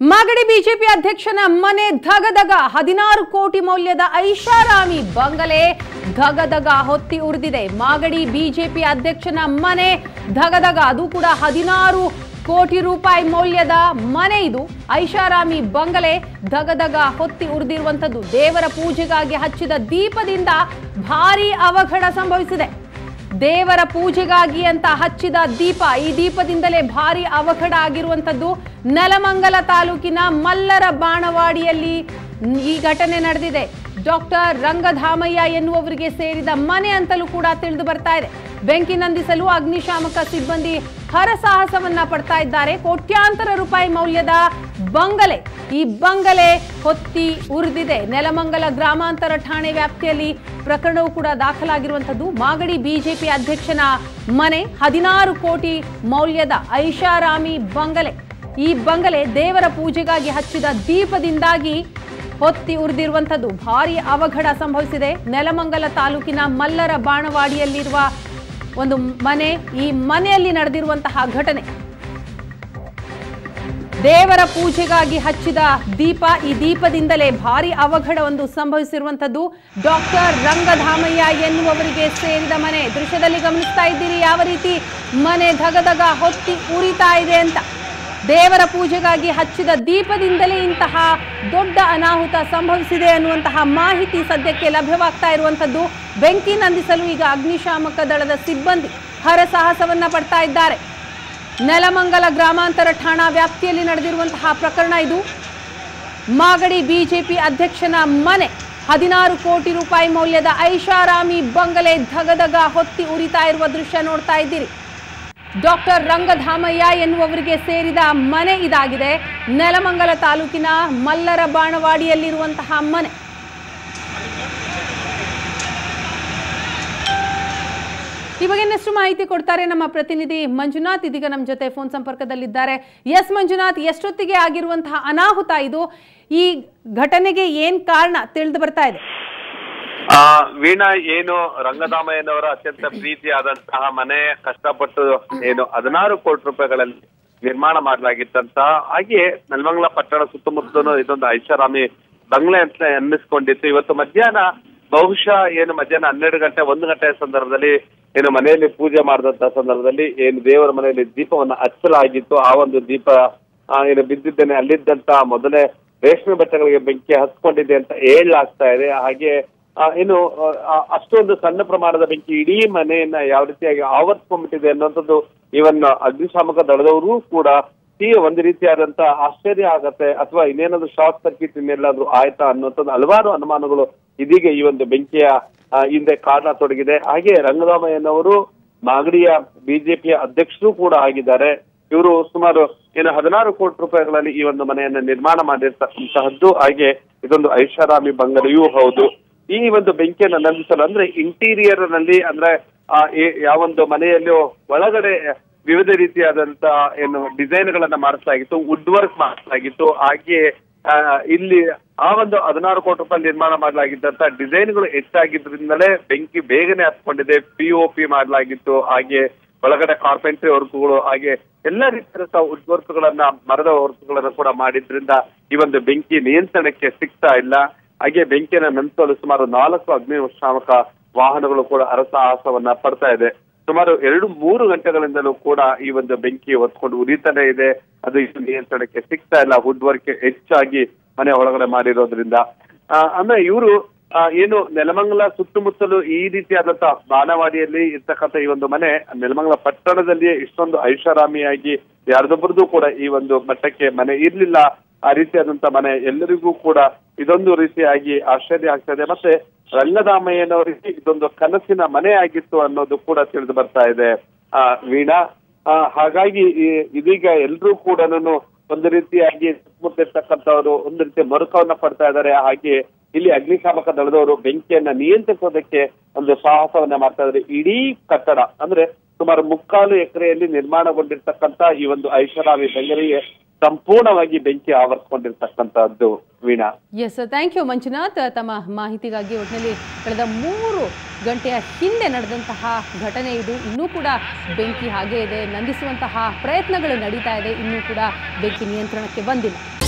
Magadi BJP ಅಧ್ಯಕ್ಷನ ಮನೆ ಧಗಧಗ 16 ಕೋಟಿ ಮೌಲ್ಯದ ಐಷಾರಾಮಿ ಬಂಗಲೆ ಧಗಧಗ ಹೊತ್ತಿ ಉರಿದಿದೆ। ಮಾಗಡಿ ಬಿಜೆಪಿ ಅಧ್ಯಕ್ಷನ ಮನೆ ಧಗಧಗ, ಅದು ಕೂಡ 16 ಕೋಟಿ ರೂಪಾಯಿ ಮೌಲ್ಯದ ಮನೆ। ಇದು ಐಷಾರಾಮಿ ಬಂಗಲೆ ಧಗಧಗ ಹೊತ್ತಿ ಉರಿದಿರುವಂತದ್ದು ದೇವರ ಪೂಜೆಗಾಗಿ ಹಚ್ಚಿದ ದೀಪದಿಂದ ಭಾರೀ ಅವಘಡ ಸಂಭವಿಸಿದೆ। ದೇವರ ಪೂಜೆಗಾಗಿ ಅಂತ ಹಚ್ಚಿದ ದೀಪ, ಈ ದೀಪದಿಂದಲೇ ಭಾರಿ ಅವಘಡ ಆಗಿರುವಂತದ್ದು ನೆಲಮಂಗಲ ತಾಲೂಕಿನ ಮಲ್ಲರ ಬಾಣವಾಡಿಯಲ್ಲಿ ಈ ಘಟನೆ ನಡೆದಿದೆ। ಡಾಕ್ಟರ್ ರಂಗಧಾಮಯ್ಯ ಎನ್ನುವವರಿಗೆ ಸೇರಿದ ಮನೆ ಅಂತಲೂ ಕೂಡ ತಿಳಿದು ಬರ್ತಾ ಇದೆ। ಬೆಂಕಿ ನಂದಿಸಲು ಅಗ್ನಿಶಾಮಕ ಸಿಬ್ಬಂದಿ ಹರಸಾಹಸವನ್ನ ಪಡ್ತಾ ಇದ್ದಾರೆ। ಕೋಟ್ಯಾಂತರ ರೂಪಾಯಿ ಮೌಲ್ಯದ ಬಂಗಲೆ, ಈ ಬಂಗಲೆ ಹೊತ್ತಿ ಉರಿದಿದೆ। ನೆಲಮಂಗಲ ಗ್ರಾಮಾಂತರ ಠಾಣೆ ವ್ಯಾಪ್ತಿಯಲ್ಲಿ ಪ್ರಕರಣವೂ ಕೂಡ ದಾಖಲಾಗಿರುವಂತದ್ದು। ಮಾಗಡಿ ಬಿಜೆಪಿ ಅಧ್ಯಕ್ಷನ ಮನೆ 16 ಕೋಟಿ ಮೌಲ್ಯದ ಐಷಾರಾಮಿ ಬಂಗಲೆ, ಈ ಬಂಗಲೆ ದೇವರ ಪೂಜೆಗಾಗಿ ಹಚ್ಚಿದ ದೀಪದಿಂದಾಗಿ ಹೊತ್ತಿ ಉರಿದಿರುವಂತದ್ದು ಭಾರಿ ಅವಘಡ ಸಂಭವಿಸಿದೆ। ನೆಲಮಂಗಲ ತಾಲೂಕಿನ ಮಲ್ಲರ ಬಾಣವಾಡಿಯಲ್ಲಿರುವ ಒಂದು ಮನೆ, ಈ ಮನೆಯಲ್ಲಿ ನಡೆದಿರುವಂತಹ ಘಟನೆ ದೇವರ ಪೂಜೆಗಾಗಿ ಹಚ್ಚಿದ ದೀಪ, ಈ ದೀಪದಿಂದಲೇ ಭಾರಿ ಅವಘಡವೊಂದು ಸಂಭವಿಸಿರುವಂತದ್ದು ಡಾಕ್ಟರ್ ರಂಗಧಾಮಯ್ಯ ಎನ್ನುವವರಿಗೆ ಸೇರಿದ ಮನೆ। ದೃಶ್ಯದಲ್ಲಿ ಗಮನಿಸ್ತಾ ಇದ್ದೀರಿ ಯಾವ ರೀತಿ ಮನೆ ಧಗಧಗ ಹೊತ್ತಿ ಉರಿತಾ ಇದೆ ಅಂತ। ದೇವರ ಪೂಜೆಗಾಗಿ ಹಚ್ಚಿದ ದೀಪದಿಂದಲೇ ಇಂತಹ ದೊಡ್ಡ ಅನಾಹುತ ಸಂಭವಿಸಿದೆ ಅನ್ನುವಂತಹ ಮಾಹಿತಿ ಸದ್ಯಕ್ಕೆ ಲಭ್ಯವಾಗ್ತಾ ಇರುವಂತದ್ದು। ಬೆಂಕಿ ನಂದಿಸಲು ಈಗ ಅಗ್ನಿಶಾಮಕ ದಳದ ಸಿಬ್ಬಂದಿ ಹರಸಾಹಸವನ್ನ ಪಡ್ತಾ ಇದ್ದಾರೆ। ನೆಲಮಂಗಲ ಗ್ರಾಮಾಂತರ ಠಾಣಾ ವ್ಯಾಪ್ತಿಯಲ್ಲಿ ನಡೆದಿರುವಂತಹ ಪ್ರಕರಣ ಇದು। ಮಾಗಡಿ ಬಿಜೆಪಿ ಅಧ್ಯಕ್ಷನ ಮನೆ 16 ಕೋಟಿ ರೂಪಾಯಿ ಮೌಲ್ಯದ ಐಷಾರಾಮಿ ಬಂಗಲೆ ಧಗಧಗ ಹೊತ್ತಿ ಉರಿತಾ ಇರುವ ದೃಶ್ಯ ನೋಡ್ತಾ ಇದ್ದೀರಿ। ಡಾಕ್ಟರ್ ರಂಗಧಾಮಯ್ಯ ಎನ್ನುವವರಿಗೆ ಸೇರಿದ ಮನೆ ಇದಾಗಿದೆ। ನೆಲಮಂಗಲ ತಾಲೂಕಿನ ಮಲ್ಲರ ಬಾಣವಾಡಿಯಲ್ಲಿರುವಂತಹ ಮನೆ। ಈ ಬಗ್ಗೆ ಇನ್ನಷ್ಟು ಮಾಹಿತಿ ಕೊಡ್ತಾರೆ ನಮ್ಮ ಪ್ರತಿನಿಧಿ ಮಂಜುನಾಥ್, ಇದೀಗ ನಮ್ಮ ಜೊತೆ ಫೋನ್ ಸಂಪರ್ಕದಲ್ಲಿದ್ದಾರೆ। ಎಸ್ ಮಂಜುನಾಥ್, ಎಷ್ಟೊತ್ತಿಗೆ ಆಗಿರುವಂತಹ ಅನಾಹುತ ಇದು? ಈ ಘಟನೆಗೆ ಏನ್ ಕಾರಣ ತಿಳಿದು ಬರ್ತಾ ಇದೆ? ವೀಣಾ, ಏನು ರಂಗಧಾಮಯ್ಯನವರ ಅತ್ಯಂತ ಪ್ರೀತಿಯಾದಂತಹ ಮನೆ ಕಷ್ಟಪಟ್ಟು ಏನು 16 ಕೋಟಿ ರೂಪಾಯಿಗಳಲ್ಲಿ ನಿರ್ಮಾಣ ಮಾಡಲಾಗಿತ್ತಂತ, ಹಾಗೆ ನೆಲಮಂಗಲ ಪಟ್ಟಣ ಸುತ್ತಮುತ್ತಲೂ ಇದೊಂದು ಐಷಾರಾಮಿ ಬಂಗ್ಲೆ ಅಂತ ಅನ್ನಿಸ್ಕೊಂಡಿತ್ತು। ಇವತ್ತು ಮಧ್ಯಾಹ್ನ ಬಹುಶಃ ಏನು ಮಧ್ಯಾಹ್ನ 12 ಗಂಟೆ 1 ಗಂಟೆ ಸಂದರ್ಭದಲ್ಲಿ ಏನು ಮನೆಯಲ್ಲಿ ಪೂಜೆ ಮಾಡಿದಂತ ಸಂದರ್ಭದಲ್ಲಿ ಏನು ದೇವರ ಮನೆಯಲ್ಲಿ ದೀಪವನ್ನ ಹಚ್ಚಲಾಗಿತ್ತು। ಆ ಒಂದು ದೀಪ ಏನು ಬಿದ್ದಿದ್ದೇನೆ ಅಲ್ಲಿದ್ದಂತ ಮೊದಲೇ ರೇಷ್ಮೆ ಬಟ್ಟೆಗಳಿಗೆ ಬೆಂಕಿ ಹತ್ಕೊಂಡಿದೆ ಅಂತ ಹೇಳಲಾಗ್ತಾ ಇದೆ। ಹಾಗೆ ಏನು ಅಷ್ಟೊಂದು ಸಣ್ಣ ಪ್ರಮಾಣದ ಬೆಂಕಿ ಇಡೀ ಮನೆಯನ್ನ ಯಾವ ರೀತಿಯಾಗಿ ಆವರಿಸ್ಕೊಂಡ್ಬಿಟ್ಟಿದೆ ಅನ್ನೋಂಥದ್ದು ಇವನ್ ಅಗ್ನಿಶಾಮಕ ದಳದವರು ಕೂಡ ಒಂದು ರೀತಿಯಾದಂತ ಆಶ್ಚರ್ಯ ಆಗತ್ತೆ, ಅಥವಾ ಇನ್ನೇನಾದ್ರು ಶಾರ್ಟ್ ಸರ್ಕ್ಯೂಟ್ ಇನ್ನೆಲ್ಲಾದ್ರೂ ಆಯ್ತಾ ಅನ್ನೋಂಥದ್ದು ಹಲವಾರು ಅನುಮಾನಗಳು ಇದೀಗ ಈ ಒಂದು ಬೆಂಕಿಯ ಹಿಂದೆ ಕಾರಣ ತೊಡಗಿದೆ। ಹಾಗೆ ರಂಗಧಾಮಯ್ಯನವರು ಮಾಗಡಿಯ ಬಿಜೆಪಿಯ ಅಧ್ಯಕ್ಷರು ಕೂಡ ಆಗಿದ್ದಾರೆ। ಇವರು ಸುಮಾರು ಏನು 16 ಕೋಟಿ ರೂಪಾಯಿಗಳಲ್ಲಿ ಈ ಒಂದು ಮನೆಯನ್ನ ನಿರ್ಮಾಣ ಮಾಡಿರ್ತಕ್ಕಂತಹದ್ದು, ಹಾಗೆ ಇದೊಂದು ಐಷಾರಾಮಿ ಬಂಗಲೆಯೂ ಹೌದು। ಈ ಒಂದು ಬೆಂಕಿಯನ್ನ ನಂದಿಸಲು ಅಂದ್ರೆ ಇಂಟೀರಿಯರ್ ನಲ್ಲಿ ಅಂದ್ರೆ ಯಾವೊಂದು ಮನೆಯಲ್ಲೂ ಒಳಗಡೆ ವಿವಿಧ ರೀತಿಯಾದಂತ ಏನು ಡಿಸೈನ್ ಗಳನ್ನ ಮಾಡಿಸಲಾಗಿತ್ತು, ವುಡ್ ವರ್ಕ್ ಮಾಡಿಸಲಾಗಿತ್ತು। ಹಾಗೆ ಇಲ್ಲಿ ಆ ಒಂದು 16 ಕೋಟಿ ರೂಪಾಯಿ ನಿರ್ಮಾಣ ಮಾಡಲಾಗಿದ್ದಂತ ಡಿಸೈನ್ಗಳು ಹೆಚ್ಚಾಗಿದ್ರಿಂದಲೇ ಬೆಂಕಿ ಬೇಗನೆ ಹತ್ಕೊಂಡಿದೆ। POP ಮಾಡಲಾಗಿತ್ತು, ಹಾಗೆ ಒಳಗಡೆ ಕಾರ್ಪೆಂಟ್ರಿ ವರ್ಕ್ಗಳು, ಹಾಗೆ ಎಲ್ಲಾ ರೀತಿಯಾದಂತಹ ವುಡ್ ವರ್ಕ್ ಗಳನ್ನ ಮರದ ವರ್ಕ್ ಗಳನ್ನ ಕೂಡ ಮಾಡಿದ್ರಿಂದ ಈ ಒಂದು ಬೆಂಕಿ ನಿಯಂತ್ರಣಕ್ಕೆ ಸಿಗ್ತಾ ಇಲ್ಲ। ಹಾಗೆ ಬೆಂಕಿಯನ್ನ ನಂದಿಸಲು ಸುಮಾರು 4 ಅಗ್ನಿಶಾಮಕ ವಾಹನಗಳು ಕೂಡ ಹರಸಾಹಸವನ್ನ ಪಡ್ತಾ ಇದೆ। ಸುಮಾರು 2-3 ಗಂಟೆಗಳಿಂದಲೂ ಕೂಡ ಈ ಒಂದು ಬೆಂಕಿ ಹೊತ್ಕೊಂಡು ಉರಿತಾನೆ ಇದೆ, ಅದು ನಿಯಂತ್ರಣಕ್ಕೆ ಸಿಗ್ತಾ ಇಲ್ಲ। ವುಡ್ ವರ್ಕ್ ಹೆಚ್ಚಾಗಿ ಮನೆ ಒಳಗಡೆ ಮಾಡಿರೋದ್ರಿಂದ ಅಂದ್ರೆ ಇವರು ಏನು ನೆಲಮಂಗಲ ಸುತ್ತಮುತ್ತಲು ಈ ರೀತಿಯಾದಂತಹ ಬಾಣವಾಡಿಯಲ್ಲಿ ಇರ್ತಕ್ಕಂಥ ಈ ಒಂದು ಮನೆ ನೆಲಮಂಗಲ ಪಟ್ಟಣದಲ್ಲಿಯೇ ಇಷ್ಟೊಂದು ಐಷಾರಾಮಿಯಾಗಿ ಯಾರ್ದೊಬ್ಬರದು ಕೂಡ ಈ ಒಂದು ಮಟ್ಟಕ್ಕೆ ಮನೆ ಇರ್ಲಿಲ್ಲ। ಆ ರೀತಿಯಾದಂತ ಮನೆ ಎಲ್ಲರಿಗೂ ಕೂಡ ಇದೊಂದು ರೀತಿಯಾಗಿ ಆಶ್ಚರ್ಯ ಆಗ್ತದೆ। ಮತ್ತೆ ರಂಗಧಾಮಯ್ಯನವರಿಗೆ ಇದೊಂದು ಕನಸಿನ ಮನೆ ಆಗಿತ್ತು ಅನ್ನೋದು ಕೂಡ ತಿಳಿದು ಬರ್ತಾ ಇದೆ ವೀಣಾ। ಹಾಗಾಗಿ ಇದೀಗ ಎಲ್ರೂ ಕೂಡ ಒಂದು ರೀತಿಯಾಗಿ ಸುತ್ತಮುತ್ತಿರ್ತಕ್ಕಂಥವ್ರು ಒಂದು ರೀತಿ ಮರುಕವನ್ನ ಪಡ್ತಾ ಇದ್ದಾರೆ। ಹಾಗೆ ಇಲ್ಲಿ ಅಗ್ನಿಶಾಮಕ ದಳದವರು ಬೆಂಕಿಯನ್ನ ನಿಯಂತ್ರಿಸೋದಕ್ಕೆ ಒಂದು ಸಾಹಸವನ್ನ ಮಾಡ್ತಾ ಇದ್ದಾರೆ। ಇಡೀ ಕಟ್ಟಡ ಅಂದ್ರೆ ಸುಮಾರು 3/4 ಎಕರೆಯಲ್ಲಿ ನಿರ್ಮಾಣಗೊಂಡಿರ್ತಕ್ಕಂಥ ಈ ಒಂದು ಐಷಾರಾಮಿ ಬಂಗಲೆಗೆ ಸಂಪೂರ್ಣವಾಗಿ ಬೆಂಕಿ ಆವರಿಸಿಕೊಂಡಿರ್ತಕ್ಕಂಥದ್ದು Veena. Yes, thank you Manjunath ತಮ್ಮ ಮಾಹಿತಿಗಾಗಿ। ಒಟ್ಟಿನಲ್ಲಿ ಕಳೆದ 3 ಗಂಟೆಯ ಹಿಂದೆ ನಡೆದಂತಹ ಘಟನೆ ಇದು। ಇನ್ನೂ ಕೂಡ ಬೆಂಕಿ ಹಾಗೇ ಇದೆ, ನಂದಿಸುವಂತಹ ಪ್ರಯತ್ನಗಳು ನಡೀತಾ ಇದೆ, ಇನ್ನೂ ಕೂಡ ಬೆಂಕಿ ನಿಯಂತ್ರಣಕ್ಕೆ ಬಂದಿಲ್ಲ।